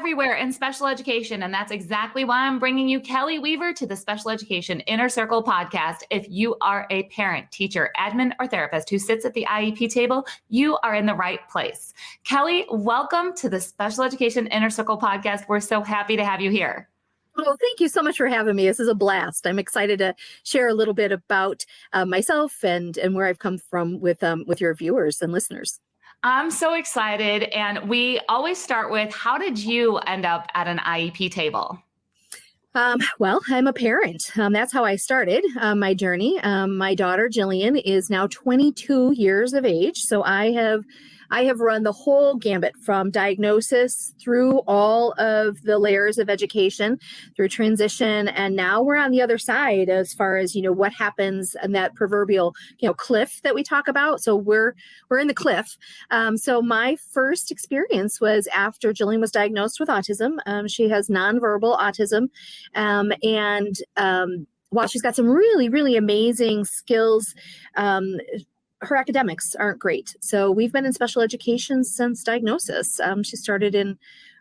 everywhere in special education. And that's exactly why I'm bringing you Kelly Weaver to the Special Education Inner Circle podcast. If you are a parent, teacher, admin, or therapist who sits at the IEP table, you are in the right place. Kelly, welcome to the Special Education Inner Circle podcast. We're so happy to have you here. Oh, thank you so much for having me. This is a blast. I'm excited to share a little bit about myself and where I've come from with your viewers and listeners. I'm so excited. And we always start with, how did you end up at an IEP table? Well, I'm a parent. That's how I started my journey. My daughter, Jillian, is now 22 years of age. So I have run the whole gambit from diagnosis through all of the layers of education, through transition. And now we're on the other side as far as, what happens in that proverbial, cliff that we talk about. So we're in the cliff. So my first experience was after Jillian was diagnosed with autism. She has nonverbal autism. While she's got some really, really amazing skills, her academics aren't great. So we've been in special education since diagnosis. She started in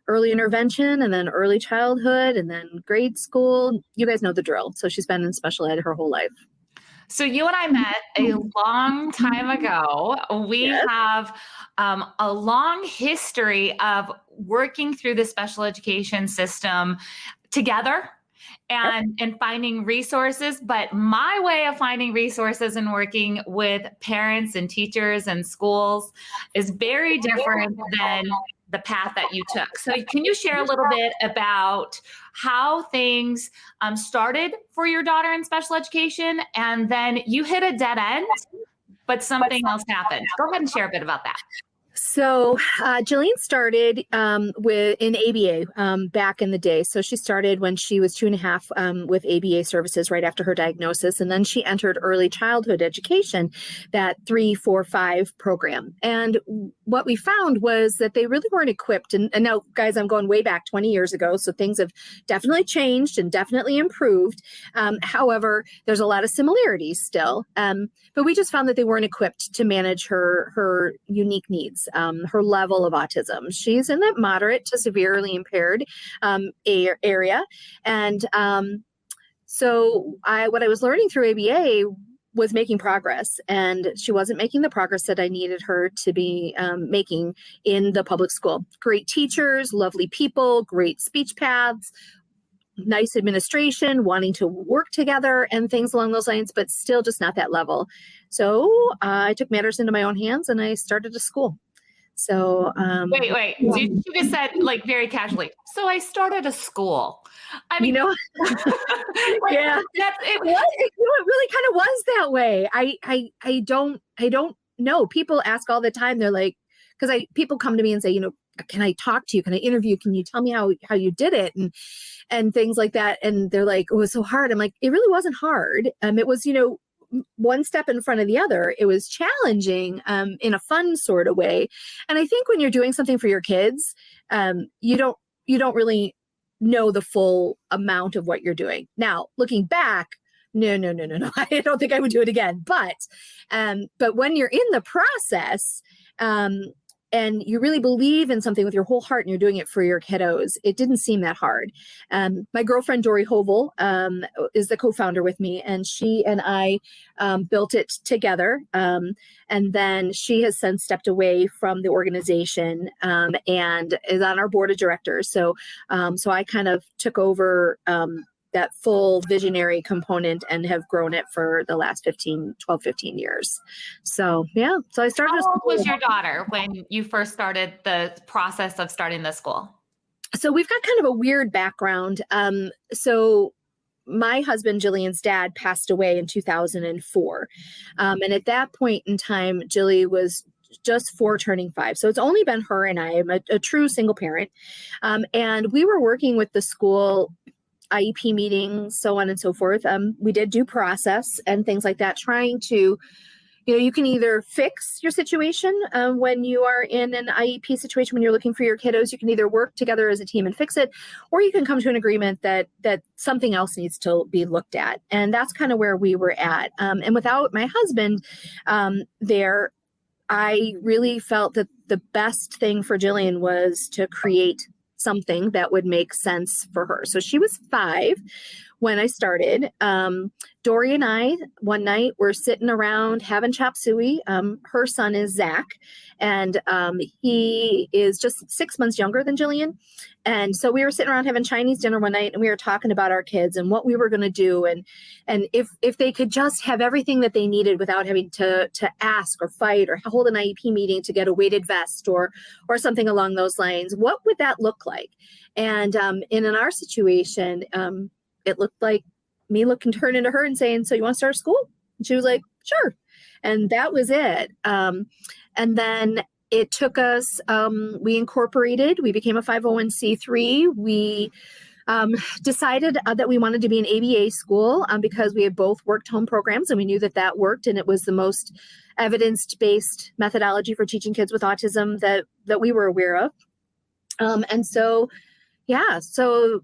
early intervention and then early childhood and then grade school. You guys know the drill. So she's been in special ed her whole life. So you and I met a long time ago. We have a long history of working through the special education system together. And finding resources. But my way of finding resources and working with parents and teachers and schools is very different than the path that you took. So can you share a little bit about how things started for your daughter in special education, and then you hit a dead end, but something else happened? Go ahead and share a bit about that. So Jillian started in ABA back in the day. So she started when she was 2.5 with ABA services right after her diagnosis. And then she entered early childhood education, that 3, 4, 5 program. And what we found was that they really weren't equipped. And now, guys, I'm going way back 20 years ago. So things have definitely changed and definitely improved. However, there's a lot of similarities still. But we just found that they weren't equipped to manage her unique needs. Her level of autism. She's in that moderate to severely impaired area. And so what I was learning through ABA was making progress, and she wasn't making the progress that I needed her to be making in the public school. Great teachers, lovely people, great speech paths, nice administration, wanting to work together and things along those lines, but still just not that level. So I took matters into my own hands and I started a school. So wait. You just said, like, very casually, so I started a school. I mean, yeah, it really kind of was that way. I don't know. People ask all the time. They're like, because people come to me and say, can I talk to you? Can I interview? Can you tell me how you did it? And things like that. And they're like, oh, it's so hard. I'm like, it really wasn't hard. It was, one step in front of the other. It was challenging in a fun sort of way. And I think when you're doing something for your kids, you don't really know the full amount of what you're doing. Now, looking back, no. I don't think I would do it again. But when you're in the process, and you really believe in something with your whole heart and you're doing it for your kiddos, it didn't seem that hard. My girlfriend, Dory Hovel, is the co-founder with me, and she and I built it together. And then she has since stepped away from the organization and is on our board of directors. So I kind of took over that full visionary component and have grown it for the last 12, 15 years. So, yeah. So I started. How old was your daughter when you first started the process of starting the school? So we've got kind of a weird background. So my husband, Jillian's dad, passed away in 2004. And at that point in time, Jilly was just 4 turning 5. So it's only been her and I. I'm a true single parent. And we were working with the school IEP meetings, so on and so forth. We did due process and things like that, trying to, you can either fix your situation when you are in an IEP situation, when you're looking for your kiddos. You can either work together as a team and fix it, or you can come to an agreement that something else needs to be looked at. And that's kind of where we were at. And without my husband there, I really felt that the best thing for Jillian was to create something that would make sense for her. So she was 5 when I started. Dory and I, one night, were sitting around having chop suey. Her son is Zach, and he is just 6 months younger than Jillian. And so we were sitting around having Chinese dinner one night, and we were talking about our kids and what we were going to do, and if they could just have everything that they needed without having to ask or fight or hold an IEP meeting to get a weighted vest or something along those lines, what would that look like? And in our situation, it looked like me turning into her and saying, "So you want to start a school?" And she was like, "Sure." And that was it. And then it took us, we incorporated, we became a 501c3. We decided that we wanted to be an ABA school because we had both worked home programs, and we knew that worked, and it was the most evidence-based methodology for teaching kids with autism that we were aware of. And so, so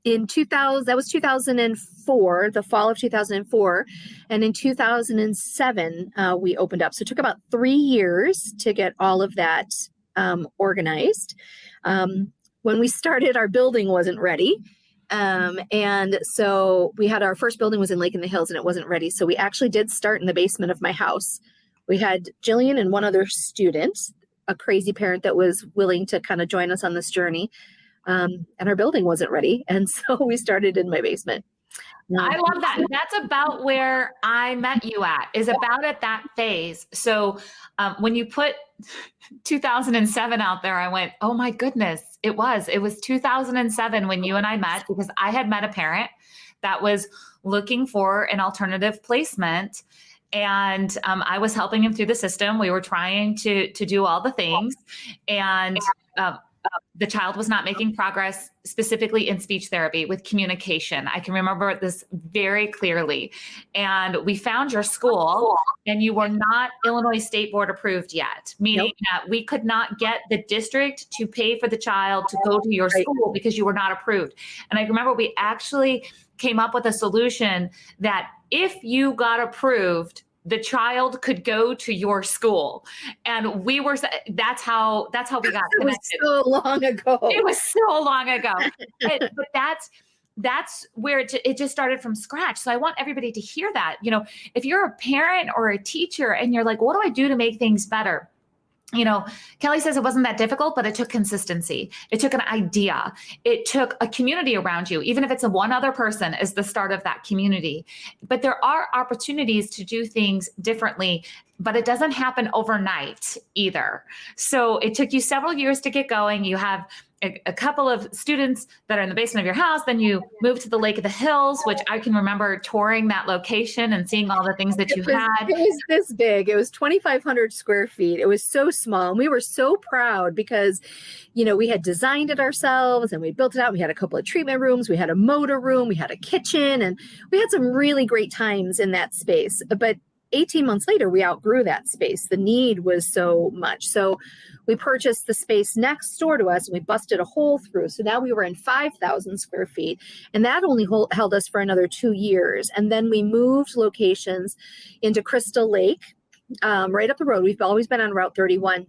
in 2000, that was 2004, the fall of 2004. And in 2007, we opened up. So it took about 3 years to get all of that organized. When we started, our building wasn't ready. And so we had our first building was in Lake in the Hills, and it wasn't ready. So we actually did start in the basement of my house. We had Jillian and one other student, a crazy parent that was willing to kind of join us on this journey. And our building wasn't ready. And so we started in my basement. I love that. That's about where I met you is about at that phase. So when you put 2007 out there, I went, oh my goodness, it was 2007 when you and I met, because I had met a parent that was looking for an alternative placement. And I was helping him through the system. We were trying to do all the things. And the child was not making progress, specifically in speech therapy with communication. I can remember this very clearly. And we found your school, and you were not Illinois State Board approved yet, meaning that we could not get the district to pay for the child to go to your school because you were not approved. And I remember we actually came up with a solution that if you got approved, the child could go to your school. And that's how we got connected. It was so long ago. It was so long ago. But that's where it just started from scratch. So I want everybody to hear that. If you're a parent or a teacher and you're like, what do I do to make things better? Kelly says it wasn't that difficult, but it took consistency. It took an idea. It took a community around you, even if it's one other person is the start of that community. But there are opportunities to do things differently, but it doesn't happen overnight either. So it took you several years to get going. You have a couple of students that are in the basement of your house. Then you moved to the Lake of the Hills, which I can remember touring that location and seeing all the things that you had. It was this big. It was 2,500 square feet. It was so small. And we were so proud because, we had designed it ourselves and we built it out. We had a couple of treatment rooms. We had a motor room. We had a kitchen, and we had some really great times in that space. But 18 months later, we outgrew that space. The need was so much. So we purchased the space next door to us, and we busted a hole through. So now we were in 5,000 square feet, and that only held us for another 2 years. And then we moved locations into Crystal Lake, right up the road. We've always been on Route 31.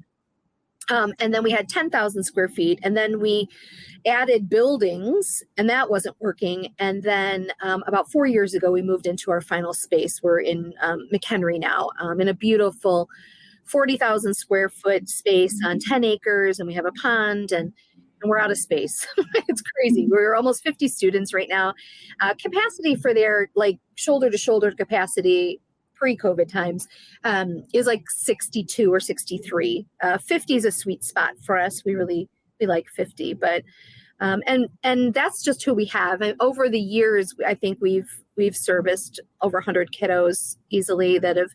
And then we had 10,000 square feet, and then we added buildings, and that wasn't working. And then about 4 years ago, we moved into our final space. We're in McHenry now, in a beautiful 40,000 square foot space on 10 acres, and we have a pond, and we're out of space. It's crazy. We're almost 50 students right now. Capacity for their shoulder to shoulder capacity pre-COVID times is 62 or 63. 50 is a sweet spot for us. We like 50, but and that's just who we have. And over the years, I think we've serviced over 100 kiddos easily that have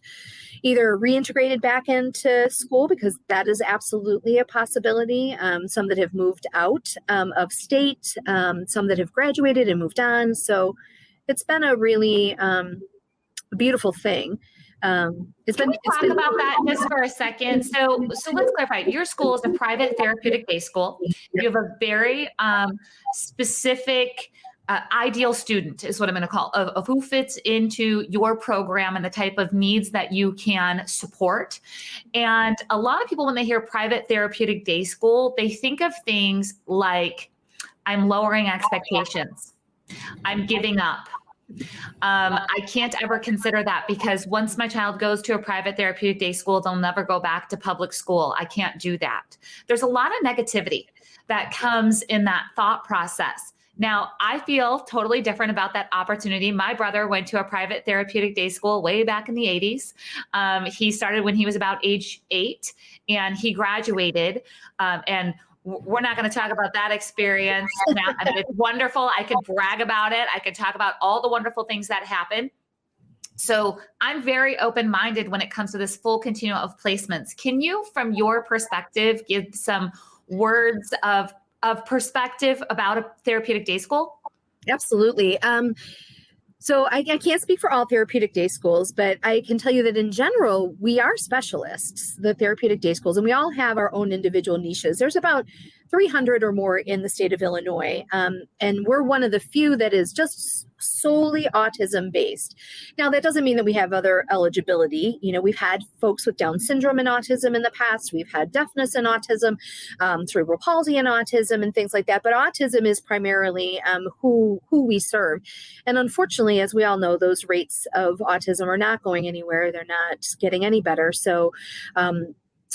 either reintegrated back into school, because that is absolutely a possibility. Some that have moved out of state, some that have graduated and moved on. So it's been a really beautiful thing. Can we talk about that just for a second? So let's clarify. Your school is a private therapeutic day school. You have a very specific ideal student is what I'm going to call of who fits into your program and the type of needs that you can support. And a lot of people, when they hear private therapeutic day school, they think of things like, I'm lowering expectations, I'm giving up. I can't ever consider that, because once my child goes to a private therapeutic day school, they'll never go back to public school. I can't do that. There's a lot of negativity that comes in that thought process. Now, I feel totally different about that opportunity. My brother went to a private therapeutic day school way back in the 80s. He started when he was about age 8, and he graduated. And we're not going to talk about that experience now. I mean, it's wonderful. I could brag about it. I could talk about all the wonderful things that happened. So I'm very open-minded when it comes to this full continuum of placements. Can you, from your perspective, give some words of perspective about a therapeutic day school? Absolutely. So I can't speak for all therapeutic day schools, but I can tell you that in general, we are specialists, the therapeutic day schools, and we all have our own individual niches. There's about 300 or more in the state of Illinois, and we're one of the few that is just solely autism based. Now, that doesn't mean that we have other eligibility. You know, we've had folks with Down syndrome and autism in the past. We've had deafness and autism, cerebral palsy and autism, and things like that. But autism is primarily who we serve. And unfortunately, as we all know, those rates of autism are not going anywhere. They're not getting any better. So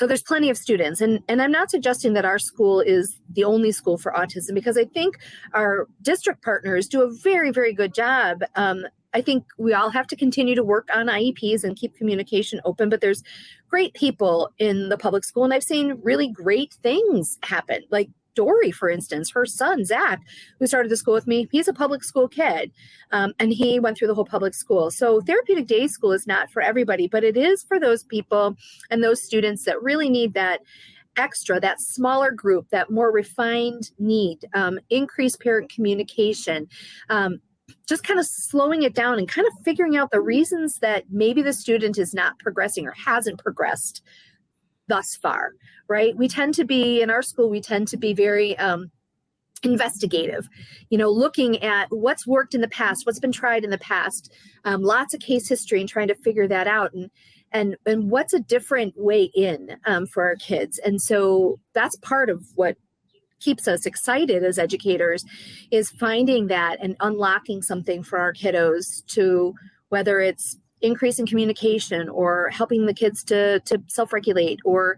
there's plenty of students. And I'm not suggesting that our school is the only school for autism, because I think our district partners do a very, very good job. I think we all have to continue to work on IEPs and keep communication open, but there's great people in the public school. And I've seen really great things happen. Like Dory, for instance, her son, Zach, who started the school with me, he's a public school kid, and he went through the whole public school. So therapeutic day school is not for everybody, but it is for those people and those students that really need that extra, that smaller group, that more refined need, increased parent communication, just kind of slowing it down and kind of figuring out the reasons that maybe the student is not progressing or hasn't progressed thus far, right? We tend to be, in our school, we tend to be very investigative, you know, looking at what's worked in the past, what's been tried in the past, lots of case history, and trying to figure that out, and what's a different way in for our kids. And so that's part of what keeps us excited as educators, is finding that and unlocking something for our kiddos, to whether it's increasing communication or helping the kids to self-regulate, or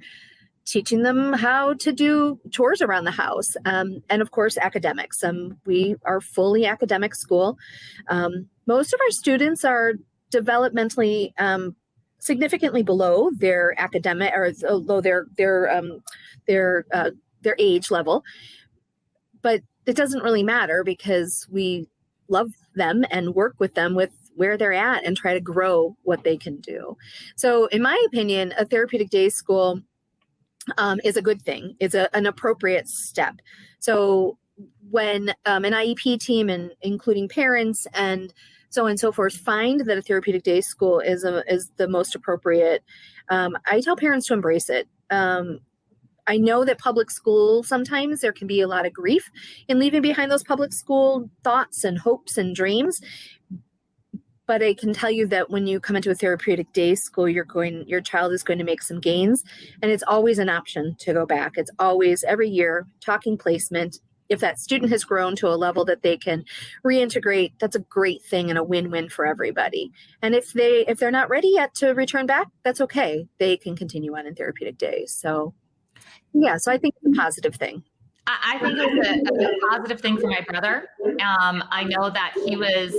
teaching them how to do chores around the house. And of course, academics. We are fully academic school. Most of our students are developmentally significantly below their academic, or below their age level. But it doesn't really matter, because we love them and work with them with where they're at and try to grow what they can do. So in my opinion, a therapeutic day school is a good thing. It's an appropriate step. So when an IEP team, and including parents and so on and so forth, find that a therapeutic day school is the most appropriate, I tell parents to embrace it. I know that public school, sometimes there can be a lot of grief in leaving behind those public school thoughts and hopes and dreams. But I can tell you that when you come into a therapeutic day school, your child is going to make some gains, and it's always an option to go back. It's always, every year, talking placement. If that student has grown to a level that they can reintegrate, that's a great thing and a win-win for everybody. And if they're not ready yet to return back, that's okay. They can continue on in therapeutic days. So yeah, so I think it's a positive thing. I think it was a positive thing for my brother. I know that he was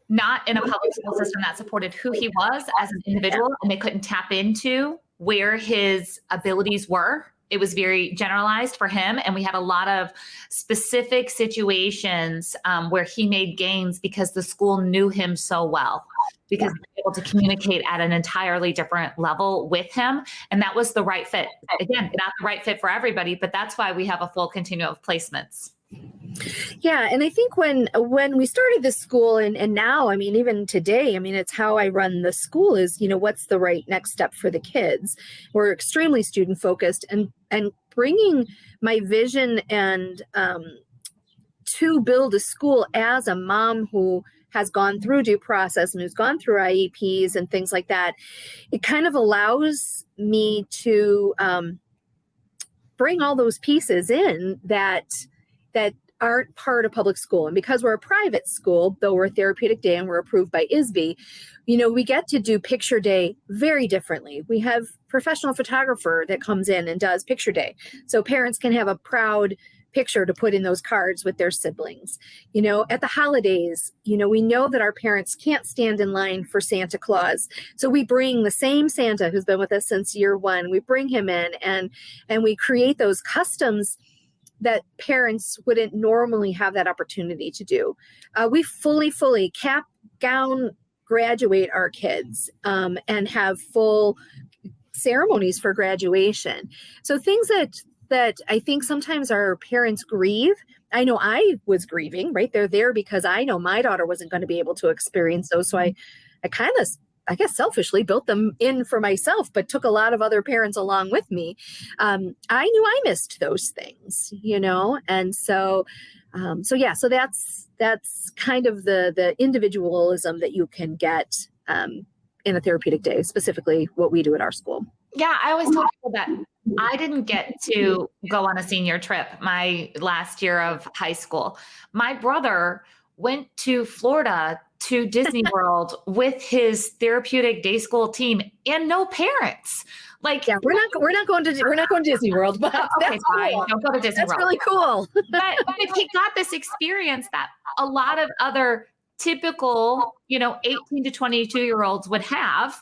not in a public school system that supported who he was as an individual, and they couldn't tap into where his abilities were. It was very generalized for him. And we had a lot of specific situations where he made gains because the school knew him so well, because they were able to communicate at an entirely different level with him. And that was the right fit. Again, not the right fit for everybody, but that's why we have a full continuum of placements. Yeah. And I think when we started this school, and now, I mean, even today, I mean, it's how I run the school is, you know, what's the right next step for the kids? We're extremely student focused, and bringing my vision and to build a school as a mom who has gone through due process and who's gone through IEPs and things like that, it kind of allows me to bring all those pieces in that aren't part of public school. And because we're a private school, though we're Therapeutic Day and we're approved by ISB, we get to do picture day very differently. We have professional photographer that comes in and does picture day. So parents can have a proud picture to put in those cards with their siblings. At the holidays, we know that our parents can't stand in line for Santa Claus. So we bring the same Santa who's been with us since year one. We bring him in and we create those customs that parents wouldn't normally have that opportunity to do. We fully cap, gown, graduate our kids and have full ceremonies for graduation. So things that I think sometimes our parents grieve. I know I was grieving, right? They're there because I know my daughter wasn't going to be able to experience those. So I kind of, I guess, selfishly built them in for myself, but took a lot of other parents along with me. I knew I missed those things, and so that's kind of the individualism that you can get in a therapeutic day, specifically what we do at our school. Yeah, I always tell people that I didn't get to go on a senior trip my last year of high school. My brother went to Florida to Disney World with his therapeutic day school team and no parents. Yeah, we're not going to Disney World, but okay, that's fine. cool. Don't go to Disney That's World. really cool. but he got this experience that a lot of other typical, 18 to 22-year-olds would have.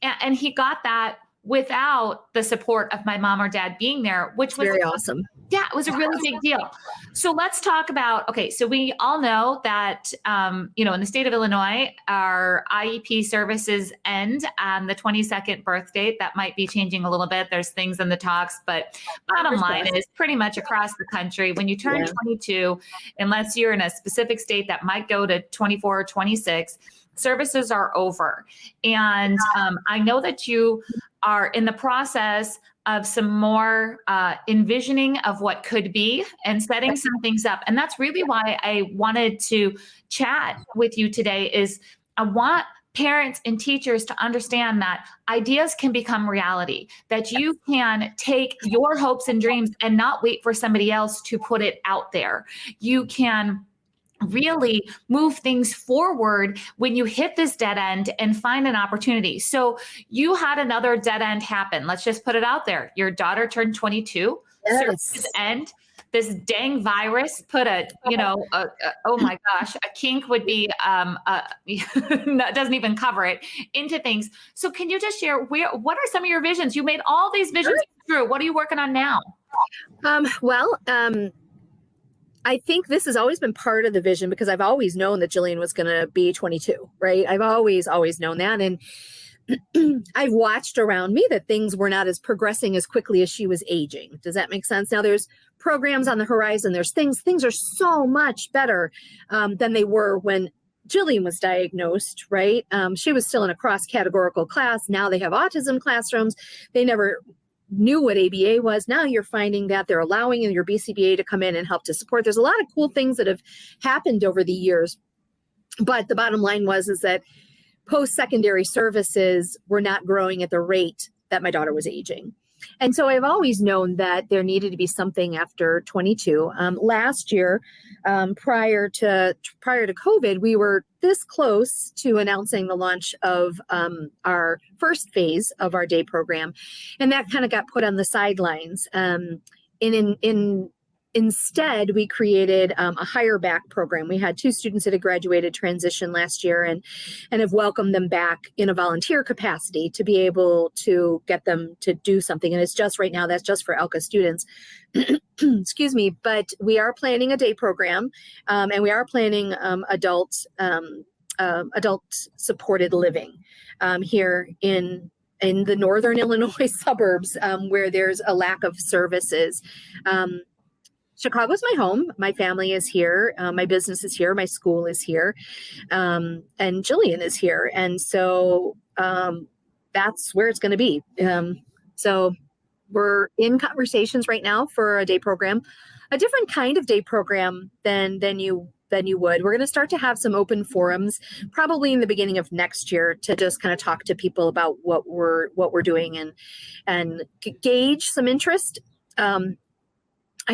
And he got that without the support of my mom or dad being there, which was very awesome. Yeah, it was a really big deal. So let's talk about, so we all know that, in the state of Illinois, our IEP services end on the 22nd birth date. That might be changing a little bit. There's things in the talks, but bottom line is pretty much across the country, when you turn 22, unless you're in a specific state that might go to 24 or 26, services are over. And I know that you are in the process of some more envisioning of what could be and setting some things up. And that's really why I wanted to chat with you today is I want parents and teachers to understand that ideas can become reality, that you can take your hopes and dreams and not wait for somebody else to put it out there. You can really move things forward when you hit this dead end and find an opportunity. So you had another dead end happen. Let's just put it out there. Your daughter turned 22. Yes. Services end. This dang virus put oh my gosh, a kink would be, doesn't even cover it, into things. So can you just share what are some of your visions? You made all these visions through. What are you working on now? I think this has always been part of the vision because I've always known that Jillian was going to be 22, right? I've always known that. And I've watched around me that things were not as progressing as quickly as she was aging. Does that make sense? Now there's programs on the horizon. There's things are so much better than they were when Jillian was diagnosed, right? She was still in a cross-categorical class. Now they have autism classrooms. They never knew what ABA was. Now you're finding that they're allowing your BCBA to come in and help to support. There's a lot of cool things that have happened over the years. But the bottom line is that post-secondary services were not growing at the rate that my daughter was aging. And so I've always known that there needed to be something after 22. Last year, prior to COVID, we were this close to announcing the launch of our first phase of our day program, and that kind of got put on the sidelines. Instead, we created a hire back program. We had 2 students that had graduated transition last year and have welcomed them back in a volunteer capacity to be able to get them to do something. And it's just right now, that's just for ELCA students. Excuse me, but we are planning a day program and we are planning adult supported living here in the northern Illinois suburbs where there's a lack of services. Chicago's my home. My family is here. My business is here. My school is here. And Jillian is here. And so that's where it's going to be. So we're in conversations right now for a day program. a different kind of day program than you would. We're going to start to have some open forums probably in the beginning of next year to just kind of talk to people about what we're doing and gauge some interest. I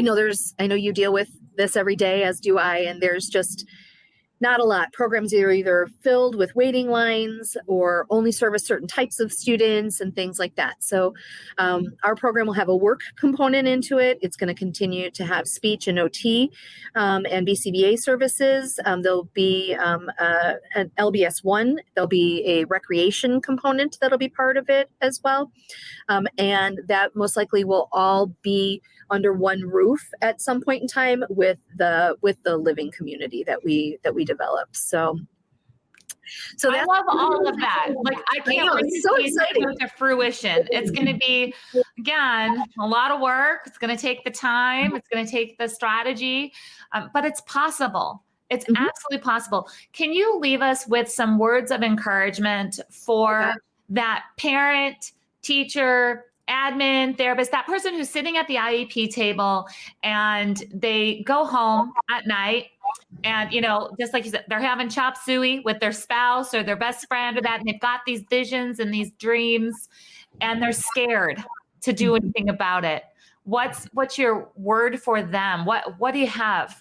know you deal with this every day, as do I, and there's just not a lot. Programs are either filled with waiting lines or only service certain types of students and things like that. So our program will have a work component into it. It's going to continue to have speech and OT and BCBA services. There'll be an LBS1. There'll be a recreation component that'll be part of it as well. And that most likely will all be under one roof at some point in time with the living community that we develop. So I love all of that. Like, I can't wait to see it come to fruition. It's going to be, again, a lot of work. It's going to take the time. It's going to take the strategy, but it's possible. It's absolutely possible. Can you leave us with some words of encouragement for that parent, teacher, admin, therapist, that person who's sitting at the IEP table and they go home at night and, just like you said, they're having chop suey with their spouse or their best friend or that, and they've got these visions and these dreams and they're scared to do anything about it. What's your word for them? What do you have?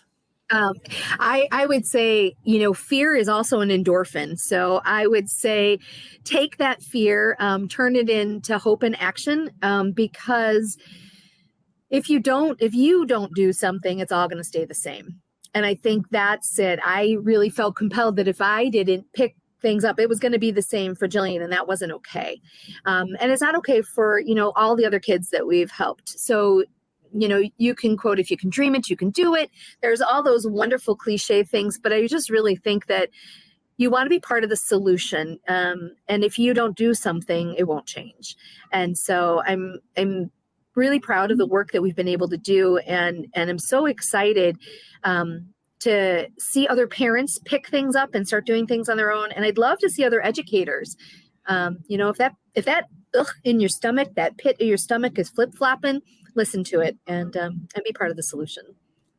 I would say, fear is also an endorphin. So I would say take that fear, turn it into hope and action, because if you don't do something, it's all going to stay the same. And I think that's it. I really felt compelled that if I didn't pick things up, it was going to be the same for Jillian, and that wasn't okay. And it's not okay for, all the other kids that we've helped. So you can quote, if you can dream it, you can do it. There's all those wonderful cliche things, but I just really think that you want to be part of the solution. And if you don't do something, it won't change. And so I'm really proud of the work that we've been able to do. And I'm so excited to see other parents pick things up and start doing things on their own. And I'd love to see other educators, if that in your stomach, that pit of your stomach is flip-flopping, listen to it and be part of the solution.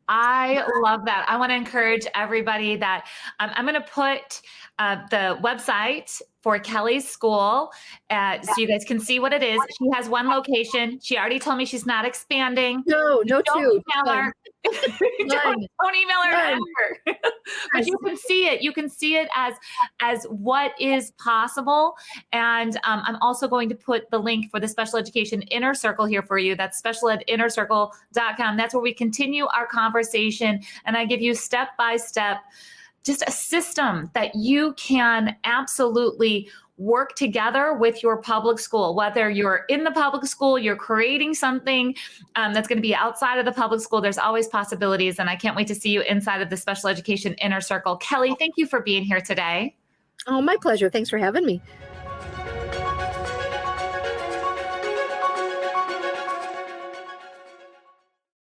I love that. I want to encourage everybody that I'm going to put the website for Kelly's school so you guys can see what it is. She has one location. She already told me she's not expanding. No, don't two. Email her. don't email her ever. But you can see it. You can see it as what is possible. And I'm also going to put the link for the Special Education Inner Circle here for you. That's specialedinnercircle.com. That's where we continue our conversation. And I give you step-by-step just a system that you can absolutely work together with your public school. Whether you're in the public school, you're creating something that's going to be outside of the public school, there's always possibilities. And I can't wait to see you inside of the Special Education Inner Circle. Kelly, thank you for being here today. Oh, my pleasure. Thanks for having me.